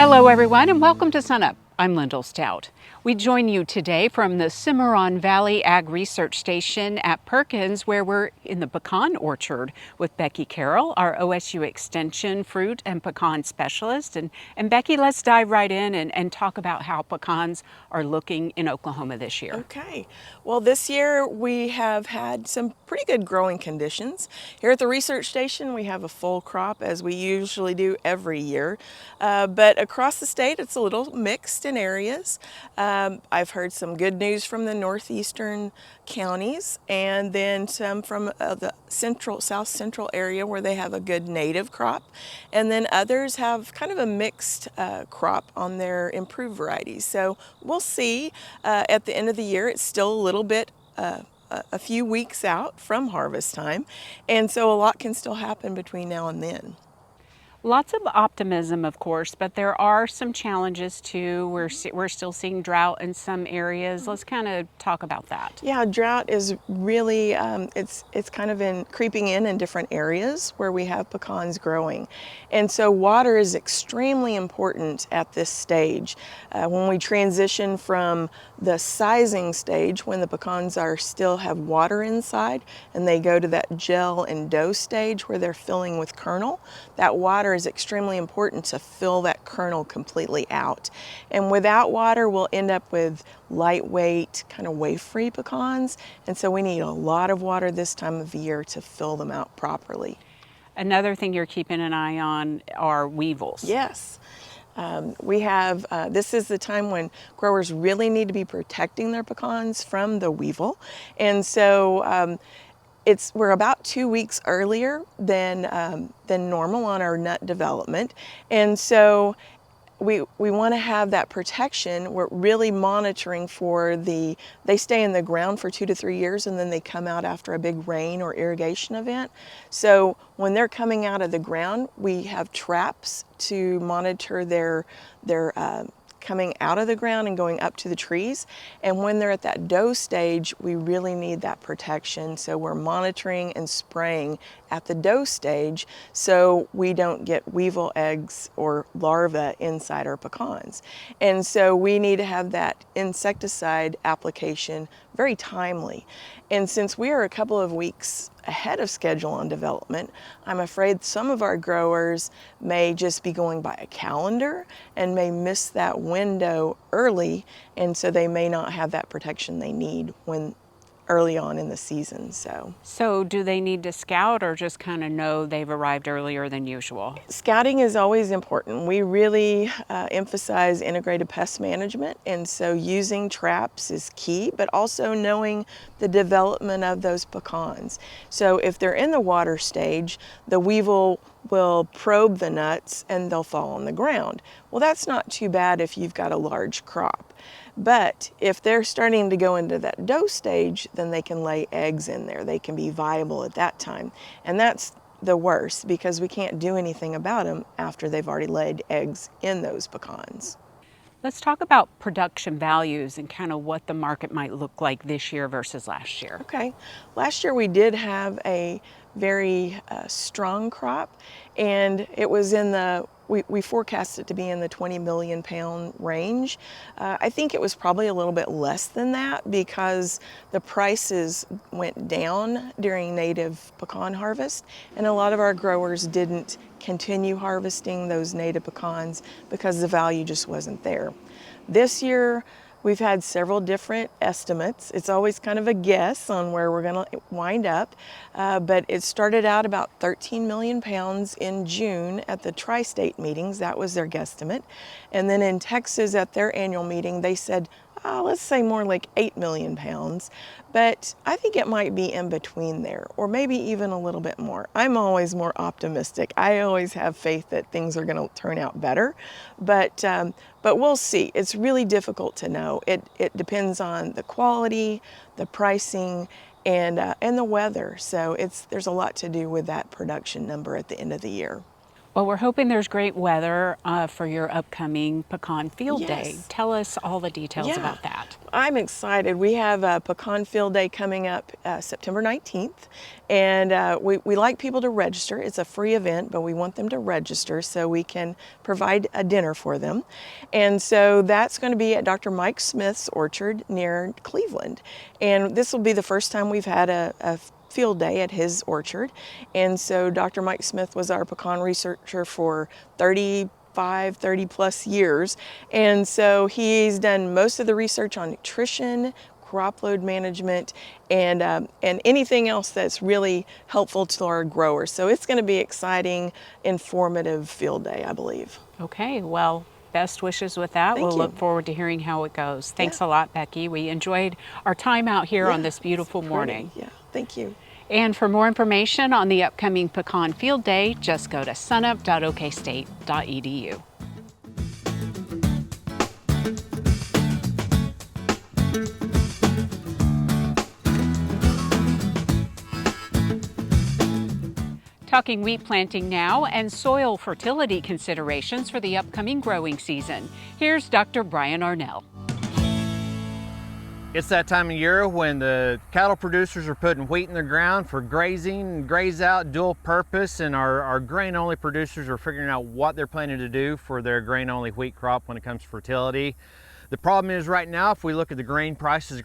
Hello everyone and welcome to SUNUP. I'm Lyndall Stout. We join you today from the Cimarron Valley Ag Research Station at Pecans, where we're in the pecan orchard with Becky Carroll, our OSU Extension fruit and pecan specialist. And Becky, let's dive right in and talk about how pecans are looking in Oklahoma this year. Okay, well this year we have had some pretty good growing conditions. Here at the research station we have a full crop as we usually do every year, but across the state it's a little mixed in areas. I've heard some good news from the northeastern counties and then some from the south central area where they have a good native crop, and then others have kind of a mixed crop on their improved varieties. So we'll see at the end of the year. It's still a little bit a few weeks out from harvest time, and so a lot can still happen between now and then. Lots of optimism, of course, but there are some challenges too. We're still seeing drought in some areas. Let's kind of talk about that. Yeah, drought is really, it's kind of creeping in different areas where we have pecans growing. And so water is extremely important at this stage. When we transition from the sizing stage, when the pecans still have water inside, and they go to that gel and dough stage where they're filling with kernel, that water is extremely important to fill that kernel completely out. And without water, we'll end up with lightweight, kind of wave-free pecans, and so we need a lot of water this time of year to fill them out properly. Another thing you're keeping an eye on are weevils. Yes. We have, this is the time when growers really need to be protecting their pecans from the weevil, and so we're about 2 weeks earlier than normal on our nut development, and so we want to have that protection. We're really monitoring for they stay in the ground for 2 to 3 years and then they come out after a big rain or irrigation event. So when they're coming out of the ground, we have traps to monitor their coming out of the ground and going up to the trees. And when they're at that dough stage, we really need that protection. So we're monitoring and spraying at the dough stage so we don't get weevil eggs or larvae inside our pecans. And so we need to have that insecticide application very timely. And since we are a couple of weeks ahead of schedule on development, I'm afraid some of our growers may just be going by a calendar and may miss that window early, and so they may not have that protection they need when early on in the season. So do they need to scout or just kind of know they've arrived earlier than usual? Scouting is always important. We really emphasize integrated pest management, and so using traps is key, but also knowing the development of those pecans. So if they're in the water stage, the weevil will probe the nuts and they'll fall on the ground. Well, that's not too bad if you've got a large crop. But if they're starting to go into that dough stage, then they can lay eggs in there. They can be viable at that time. And that's the worst because we can't do anything about them after they've already laid eggs in those pecans. Let's talk about production values and kind of what the market might look like this year versus last year. Okay, last year we did have a very strong crop, and it was we forecast it to be in the 20 million pound range. I think it was probably a little bit less than that because the prices went down during native pecan harvest, and a lot of our growers didn't continue harvesting those native pecans because the value just wasn't there. This year, we've had several different estimates. It's always kind of a guess on where we're going to wind up, but it started out about 13 million pounds in June at the tri-state meetings. That was their guesstimate. And then in Texas at their annual meeting, they said, let's say more like 8 million pounds. But I think it might be in between there, or maybe even a little bit more. I'm always more optimistic. I always have faith that things are going to turn out better, but we'll see. It's really difficult to know. It depends on the quality, the pricing, and the weather. So there's a lot to do with that production number at the end of the year. Well, we're hoping there's great weather for your upcoming Pecan Field Day. Yes. Tell us all the details Yeah, about that. I'm excited. We have a Pecan Field Day coming up September 19th, and we like people to register. It's a free event, but we want them to register so we can provide a dinner for them. And so that's going to be at Dr. Mike Smith's orchard near Cleveland. And this will be the first time we've had a field day at his orchard. And so Dr. Mike Smith was our pecan researcher for 30 plus years. And so he's done most of the research on nutrition, crop load management, and anything else that's really helpful to our growers. So it's going to be exciting, informative field day, I believe. Okay, well, best wishes with that. Thank We'll you. look forward to hearing how it goes. Thanks Yeah. a lot, Becky. We enjoyed our time out here on Yeah, this beautiful it's morning. pretty. Yeah, thank you. And for more information on the upcoming Pecan Field Day, just go to sunup.okstate.edu. Talking wheat planting now and soil fertility considerations for the upcoming growing season. Here's Dr. Brian Arnall. It's that time of year when the cattle producers are putting wheat in the ground for grazing, graze out, dual purpose, and our grain-only producers are figuring out what they're planning to do for their grain-only wheat crop when it comes to fertility. The problem is right now, if we look at the grain prices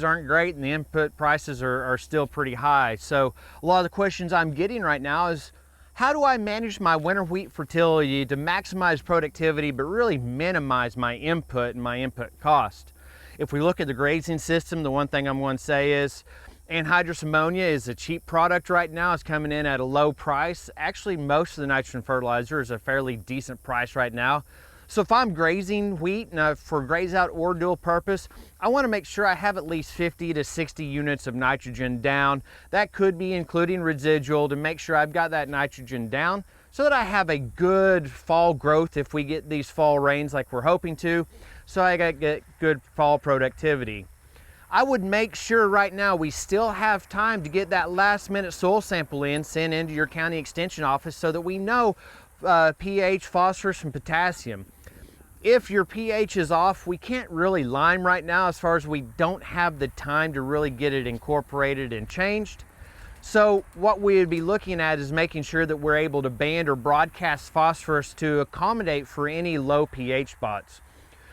aren't great and the input prices are still pretty high. So a lot of the questions I'm getting right now is, how do I manage my winter wheat fertility to maximize productivity but really minimize my input and my input cost? If we look at the grazing system, the one thing I'm going to say is anhydrous ammonia is a cheap product right now. It's coming in at a low price. Actually, most of the nitrogen fertilizer is a fairly decent price right now. So if I'm grazing wheat for graze out or dual purpose, I want to make sure I have at least 50 to 60 units of nitrogen down. That could be including residual to make sure I've got that nitrogen down so that I have a good fall growth if we get these fall rains like we're hoping to, so I get good fall productivity. I would make sure right now we still have time to get that last minute soil sample sent into your county extension office so that we know pH, phosphorus, and potassium. If your pH is off, we can't really lime right now as far as we don't have the time to really get it incorporated and changed. So what we would be looking at is making sure that we're able to band or broadcast phosphorus to accommodate for any low pH spots.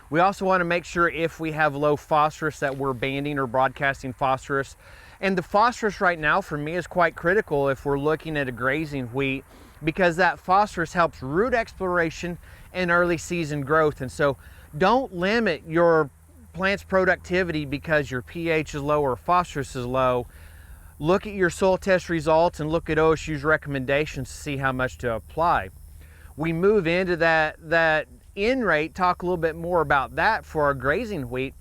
We also want to make sure if we have low phosphorus that we're banding or broadcasting phosphorus. And the phosphorus right now for me is quite critical if we're looking at a grazing wheat, because that phosphorus helps root exploration and early season growth. And so don't limit your plant's productivity because your pH is low or phosphorus is low. Look at your soil test results and look at OSU's recommendations to see how much to apply. We move into that N rate, talk a little bit more about that for our grazing wheat.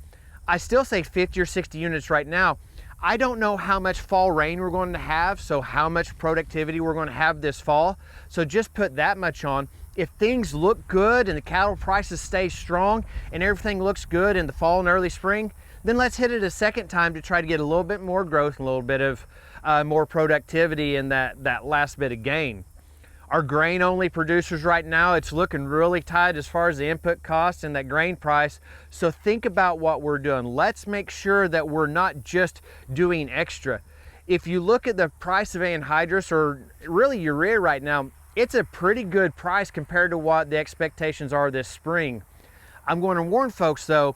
I still say 50 or 60 units right now. I don't know how much fall rain we're going to have, so how much productivity we're going to have this fall. So just put that much on. If things look good and the cattle prices stay strong and everything looks good in the fall and early spring, then let's hit it a second time to try to get a little bit more growth and a little bit of more productivity in that last bit of gain. Our grain-only producers right now, it's looking really tight as far as the input cost and that grain price. So think about what we're doing. Let's make sure that we're not just doing extra. If you look at the price of anhydrous or really urea right now, it's a pretty good price compared to what the expectations are this spring. I'm going to warn folks though,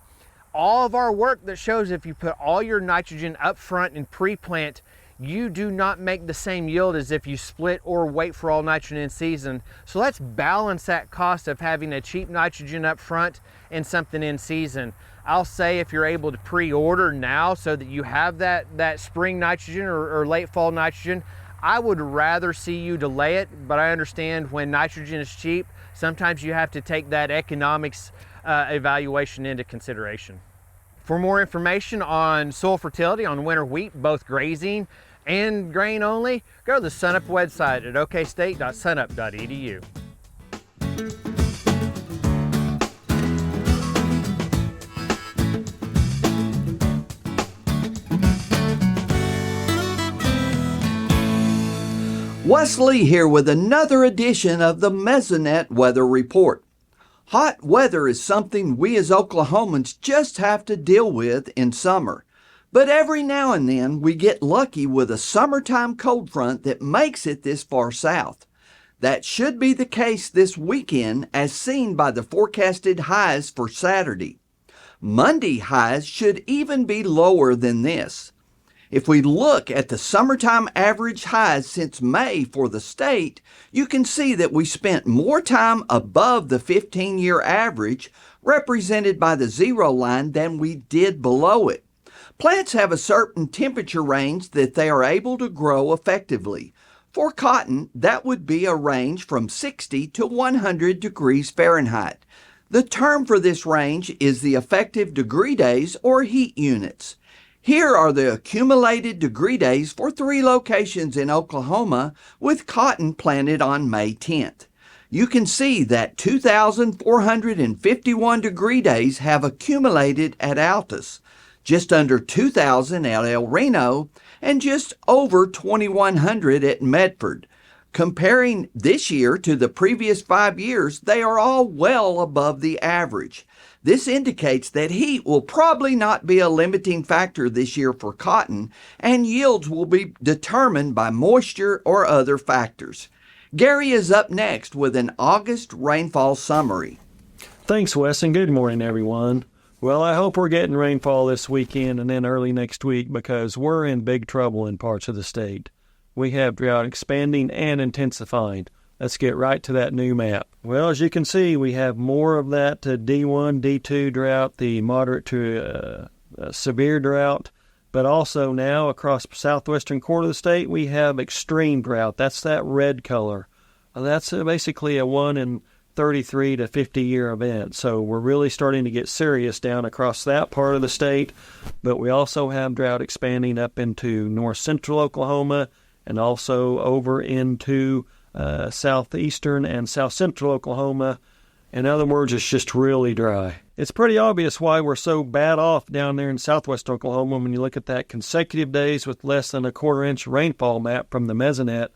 all of our work that shows if you put all your nitrogen up front in pre-plant, you do not make the same yield as if you split or wait for all nitrogen in season. So let's balance that cost of having a cheap nitrogen up front and something in season. I'll say if you're able to pre-order now so that you have that spring nitrogen or late fall nitrogen, I would rather see you delay it, but I understand when nitrogen is cheap, sometimes you have to take that economics evaluation into consideration. For more information on soil fertility on winter wheat, both grazing and grain only, go to the SUNUP website at okstate.sunup.edu. Wes Lee here with another edition of the Mesonet Weather Report. Hot weather is something we as Oklahomans just have to deal with in summer. But every now and then we get lucky with a summertime cold front that makes it this far south. That should be the case this weekend as seen by the forecasted highs for Saturday. Monday highs should even be lower than this. If we look at the summertime average highs since May for the state, you can see that we spent more time above the 15-year average, represented by the zero line, than we did below it. Plants have a certain temperature range that they are able to grow effectively. For cotton, that would be a range from 60 to 100 degrees Fahrenheit. The term for this range is the effective degree days or heat units. Here are the accumulated degree days for 3 locations in Oklahoma with cotton planted on May 10th. You can see that 2,451 degree days have accumulated at Altus, just under 2,000 at El Reno, and just over 2,100 at Medford. Comparing this year to the previous 5 years, they are all well above the average. This indicates that heat will probably not be a limiting factor this year for cotton, and yields will be determined by moisture or other factors. Gary is up next with an August rainfall summary. Thanks, Wes, and good morning, everyone. Well, I hope we're getting rainfall this weekend and then early next week because we're in big trouble in parts of the state. We have drought expanding and intensifying. Let's get right to that new map. Well, as you can see, we have more of that D1, D2 drought, the moderate to severe drought, but also now across the southwestern quarter of the state, we have extreme drought. That's that red color. That's basically a 1 in 33 to 50 year event. So we're really starting to get serious down across that part of the state, but we also have drought expanding up into north central Oklahoma and also over into southeastern and south central Oklahoma. In other words, it's just really dry. It's pretty obvious why we're so bad off down there in southwest Oklahoma when you look at that consecutive days with less than a quarter-inch rainfall map from the Mesonet.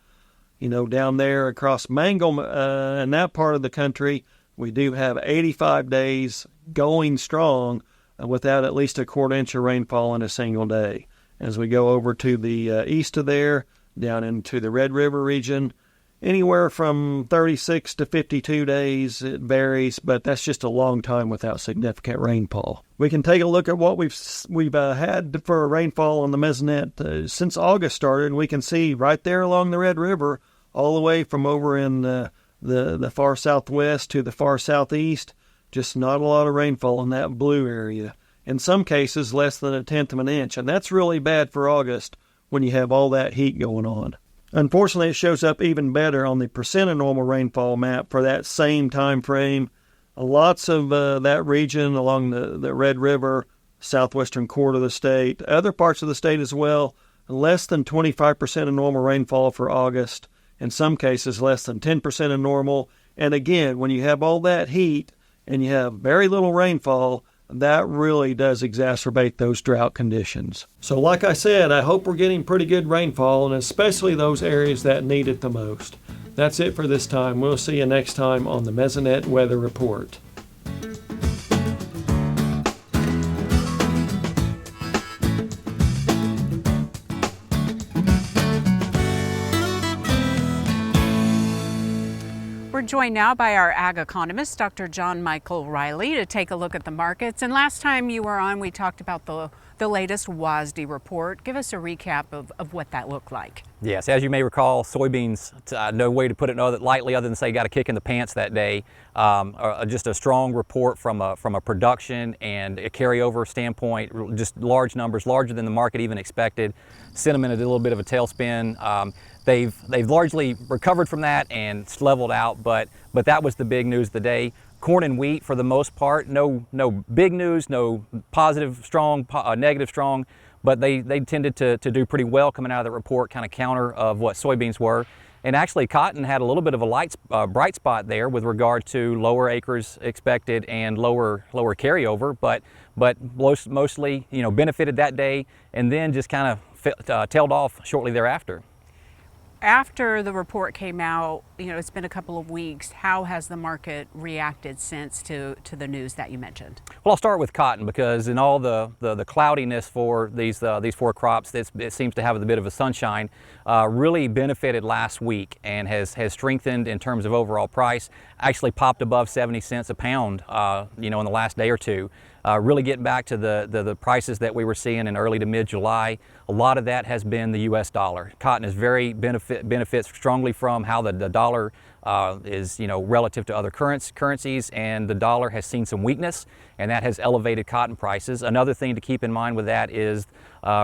You know, down there across Mangle and that part of the country, we do have 85 days going strong without at least a quarter-inch of rainfall in a single day. As we go over to the east of there, down into the Red River region, anywhere from 36 to 52 days, it varies, but that's just a long time without significant rainfall. We can take a look at what we've had for rainfall on the Mesonet since August started. We can see right there along the Red River, all the way from over in the far southwest to the far southeast, just not a lot of rainfall in that blue area. In some cases, less than 1/10 of an inch, and that's really bad for August when you have all that heat going on. Unfortunately, it shows up even better on the percent of normal rainfall map for that same time frame. Lots of that region along the Red River, southwestern quarter of the state, other parts of the state as well, less than 25% of normal rainfall for August, in some cases less than 10% of normal. And again, when you have all that heat and you have very little rainfall, that really does exacerbate those drought conditions. So like I said, I hope we're getting pretty good rainfall, and especially those areas that need it the most. That's it for this time. We'll see you next time on the Mesonet Weather Report. We're joined now by our ag economist, Dr. John Michael Riley, to take a look at the markets. And last time you were on, we talked about the latest WASDE report. Give us a recap of what that looked like. Yes, as you may recall, soybeans, no way to put it lightly other than say got a kick in the pants that day. Just a strong report from a production and a carryover standpoint, just large numbers, larger than the market even expected. Sentiment is a little bit of a tailspin. They've largely recovered from that and leveled out, but that was the big news of the day. Corn and wheat, for the most part, no big news, no positive strong, negative strong, but they tended to do pretty well coming out of the report, kind of counter of what soybeans were. And actually, cotton had a little bit of a bright spot there with regard to lower acres expected and lower carryover, but mostly benefited that day and then just kind of tailed off shortly thereafter. after the report came out, it's been a couple of weeks. How has the market reacted since to the news that you mentioned? Well, I'll start with cotton, because in all the cloudiness for these four crops, it seems to have a bit of a sunshine. Really benefited last week and has strengthened in terms of overall price. Actually popped above 70 cents a pound, in the last day or two. Really getting back to the prices that we were seeing in early to mid-July. A lot of that has been the U.S. dollar. Cotton is benefits strongly from how the dollar is relative to other currencies, and the dollar has seen some weakness, and that has elevated cotton prices. Another thing to keep in mind with that is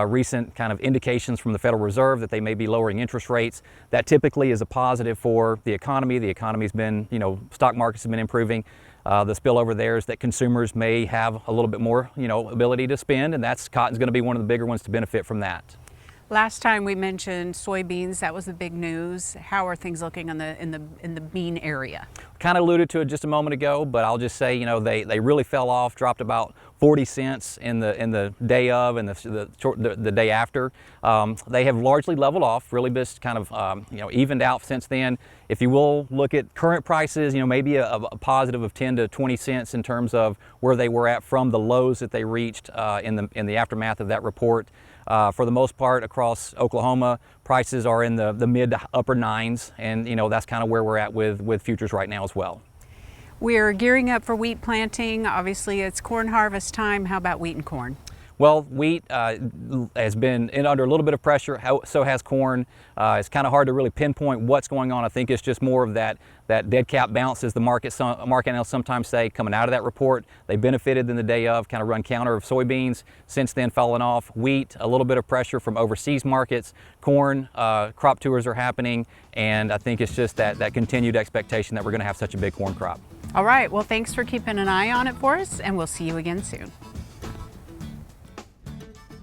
recent kind of indications from the Federal Reserve that they may be lowering interest rates. That typically is a positive for the economy. The economy's been, stock markets have been improving. The spillover there is that consumers may have a little bit more, ability to spend, and cotton's going to be one of the bigger ones to benefit from that. Last time we mentioned soybeans, that was the big news. How are things looking in the bean area? Kind of alluded to it just a moment ago, but I'll just say, they really fell off, dropped about 40 cents in the day of and the day after. They have largely leveled off, really just kind of evened out since then. If you will look at current prices, maybe a positive of 10 to 20 cents in terms of where they were at from the lows that they reached in the aftermath of that report. For the most part, across Oklahoma, prices are in the mid to upper nines, and that's kind of where we're at with futures right now as well. We're gearing up for wheat planting. Obviously, it's corn harvest time. How about wheat and corn? Well, wheat has been under a little bit of pressure, so has corn. It's kind of hard to really pinpoint what's going on. I think it's just more of that dead cat bounce, as the market analysts sometimes say, coming out of that report. They benefited in the day of, kind of run counter of soybeans, since then fallen off. Wheat, a little bit of pressure from overseas markets. Corn, crop tours are happening, and I think it's just that continued expectation that we're going to have such a big corn crop. All right, well, thanks for keeping an eye on it for us, and we'll see you again soon.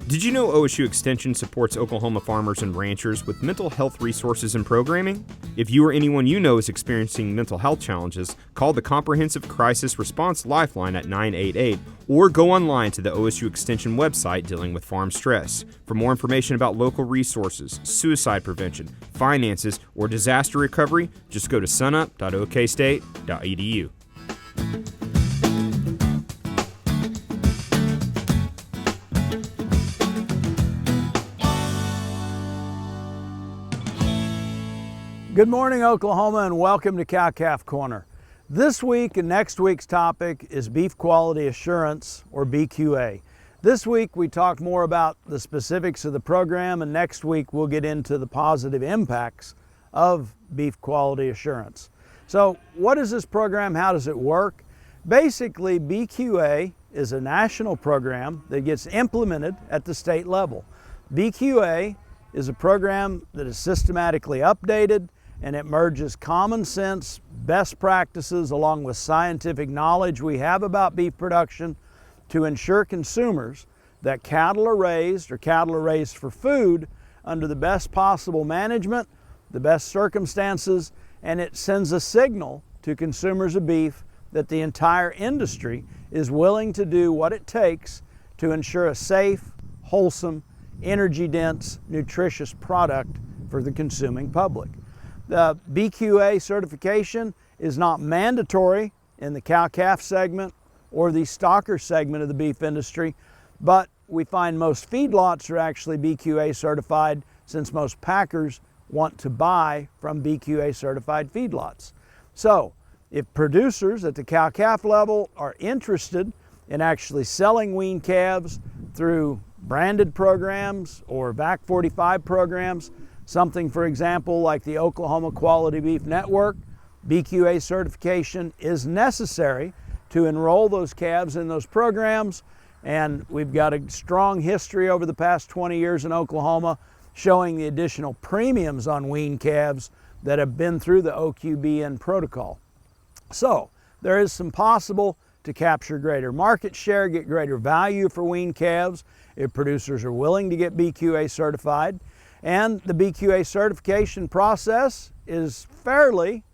Did you know OSU Extension supports Oklahoma farmers and ranchers with mental health resources and programming? If you or anyone you know is experiencing mental health challenges, call the Comprehensive Crisis Response Lifeline at 988 or go online to the OSU Extension website dealing with farm stress. For more information about local resources, suicide prevention, finances, or disaster recovery, just go to sunup.okstate.edu. Good morning, Oklahoma, and welcome to Cowf Corner. This week and next week's topic is beef quality assurance, or BQA. This week we talk more about the specifics of the program, and next week we'll get into the positive impacts of beef quality assurance. So what is this program? How does it work? Basically, BQA is a national program that gets implemented at the state level. BQA is a program that is systematically updated, and it merges common sense, best practices, along with scientific knowledge we have about beef production to ensure consumers that cattle are raised for food under the best possible management, the best circumstances, and it sends a signal to consumers of beef that the entire industry is willing to do what it takes to ensure a safe, wholesome, energy-dense, nutritious product for the consuming public. The BQA certification is not mandatory in the cow-calf segment or the stocker segment of the beef industry, but we find most feedlots are actually BQA certified, since most packers want to buy from BQA certified feedlots. So if producers at the cow-calf level are interested in actually selling weaned calves through branded programs or VAC 45 programs, something, for example, like the Oklahoma Quality Beef Network, BQA certification is necessary to enroll those calves in those programs. And we've got a strong history over the past 20 years in Oklahoma showing the additional premiums on weaned calves that have been through the OQBN protocol. So there is some possible to capture greater market share, get greater value for weaned calves if producers are willing to get BQA certified. And the BQA certification process is fairly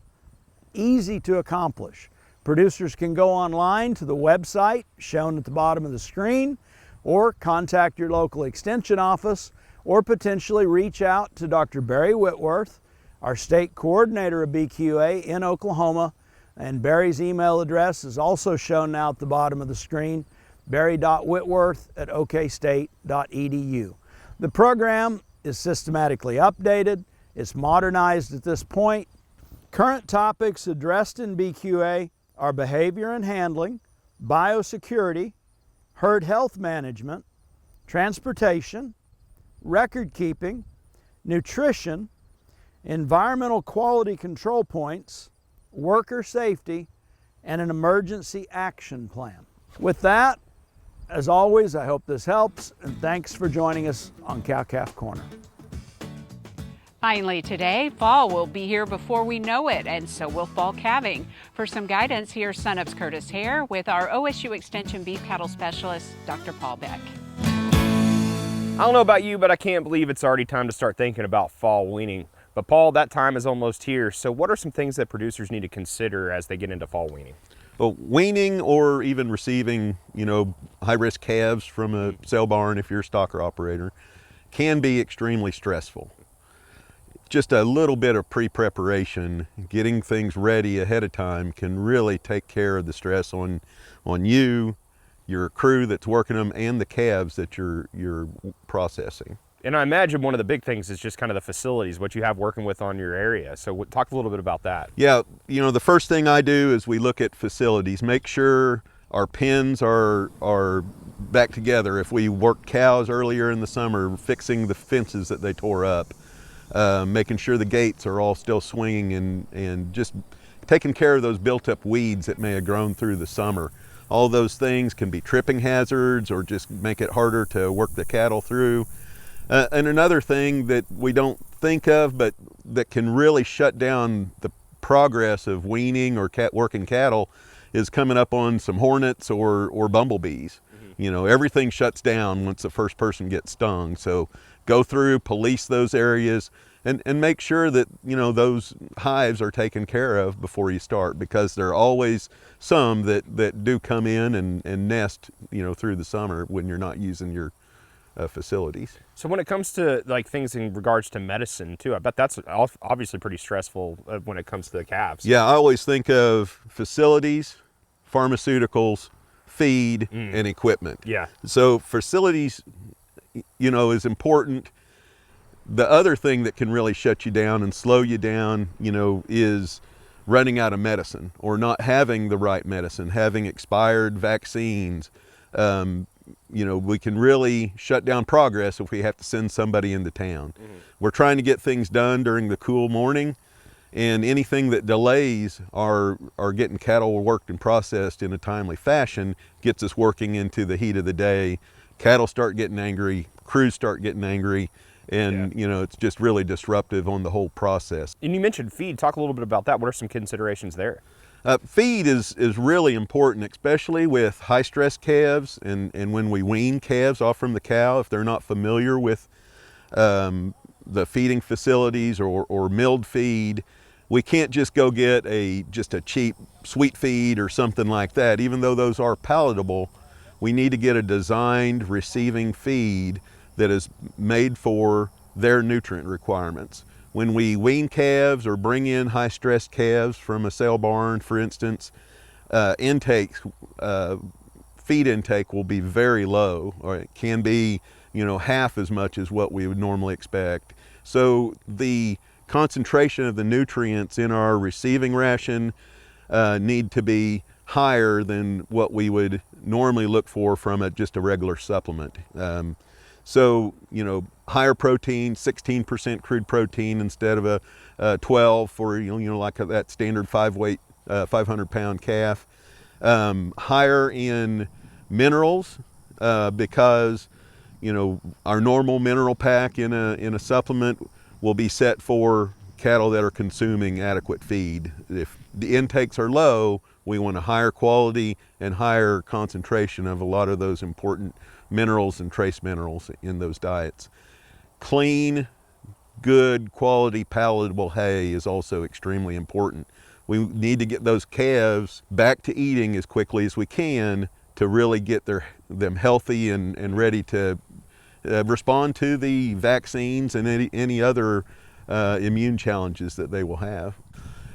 easy to accomplish. Producers can go online to the website shown at the bottom of the screen, or contact your local extension office, or potentially reach out to Dr. Barry Whitworth our state coordinator of BQA in Oklahoma, and Barry's email address is also shown now at the bottom of the screen, barry.whitworth@okstate.edu. The program is systematically updated, it's modernized at this point. Current topics addressed in BQA are behavior and handling, biosecurity, herd health management, transportation, record keeping, nutrition, environmental quality control points, worker safety, and an emergency action plan. With that, as always, I hope this helps, and thanks for joining us on Cowf Corner. Finally today, fall will be here before we know it, and so will fall calving. For some guidance, here's SUNUP's Curtis Hare with our OSU Extension beef cattle specialist, Dr. Paul Beck. I don't know about you, but I can't believe it's already time to start thinking about fall weaning. But Paul, that time is almost here. So what are some things that producers need to consider as they get into fall weaning? Well, weaning or even receiving, high-risk calves from a sale barn if you're a stocker operator can be extremely stressful. Just a little bit of pre-preparation, getting things ready ahead of time can really take care of the stress on you, your crew that's working them, and the calves that you're processing. And I imagine one of the big things is just kind of the facilities, what you have working with on your area. So talk a little bit about that. Yeah, the first thing I do is we look at facilities, make sure our pens are back together. If we worked cows earlier in the summer, fixing the fences that they tore up, making sure the gates are all still swinging, and just taking care of those built-up weeds that may have grown through the summer. All those things can be tripping hazards or just make it harder to work the cattle through. And another thing that we don't think of, but that can really shut down the progress of weaning or working cattle, is coming up on some hornets or bumblebees. Mm-hmm. Everything shuts down once the first person gets stung. So go through, police those areas, and make sure that those hives are taken care of before you start, because there are always some that do come in and nest through the summer when you're not using your facilities. So when it comes to things in regards to medicine too, I bet that's obviously pretty stressful when it comes to the calves. Yeah, I always think of facilities, pharmaceuticals, feed, and equipment. Yeah. So facilities, is important. The other thing that can really shut you down and slow you down, is running out of medicine or not having the right medicine, having expired vaccines. We can really shut down progress if we have to send somebody into town. Mm-hmm. We're trying to get things done during the cool morning, and anything that delays our getting cattle worked and processed in a timely fashion gets us working into the heat of the day. Cattle start getting angry, crews start getting angry, and it's just really disruptive on the whole process. And you mentioned feed. Talk a little bit about that. What are some considerations there? Feed is really important, especially with high-stress calves, and when we wean calves off from the cow, if they're not familiar with the feeding facilities or milled feed, we can't just go get just a cheap sweet feed or something like that. Even though those are palatable, we need to get a designed receiving feed that is made for their nutrient requirements. When we wean calves or bring in high-stress calves from a sale barn, for instance, feed intake will be very low, or it can be, half as much as what we would normally expect. So the concentration of the nutrients in our receiving ration need to be higher than what we would normally look for from just a regular supplement. So, higher protein, 16% crude protein instead of a 12 for, like that standard 500-pound calf. Higher in minerals because, our normal mineral pack in a supplement will be set for cattle that are consuming adequate feed. If the intakes are low, we want a higher quality and higher concentration of a lot of those important minerals and trace minerals in those diets. Clean, good quality, palatable hay is also extremely important. We need to get those calves back to eating as quickly as we can to really get them healthy and ready to respond to the vaccines and any other immune challenges that they will have.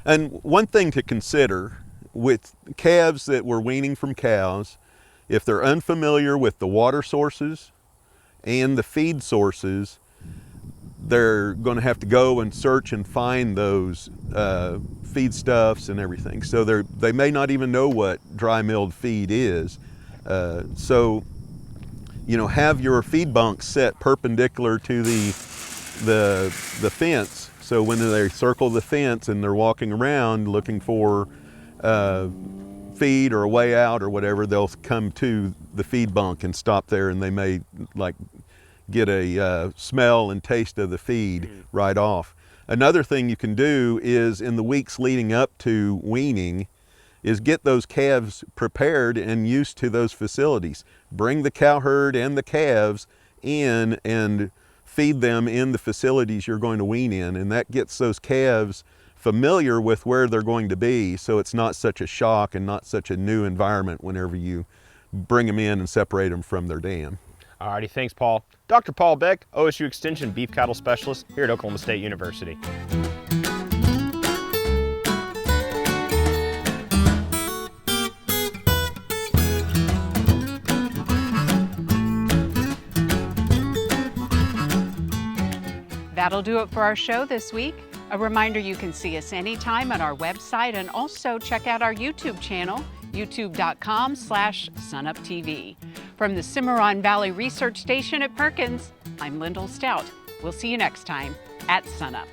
And one thing to consider with calves that we're weaning from cows, if they're unfamiliar with the water sources and the feed sources, they're going to have to go and search and find those feedstuffs and everything. So they may not even know what dry milled feed is. So, you know, have your feed bunks set perpendicular to the fence. So when they circle the fence and they're walking around looking for feed or a way out or whatever, they'll come to the feed bunk and stop there, and they may like get a smell and taste of the feed right off. Another thing you can do is in the weeks leading up to weaning is get those calves prepared and used to those facilities. Bring the cow herd and the calves in and feed them in the facilities you're going to wean in, and that gets those calves familiar with where they're going to be, so it's not such a shock and not such a new environment whenever you bring them in and separate them from their dam. Alrighty, thanks, Paul. Dr. Paul Beck, OSU Extension Beef Cattle Specialist here at Oklahoma State University. That'll do it for our show this week. A reminder, you can see us anytime on our website and also check out our YouTube channel, youtube.com/SUNUPTV. From the Cimarron Valley Research Station at Perkins, I'm Lyndall Stout. We'll see you next time at SUNUP.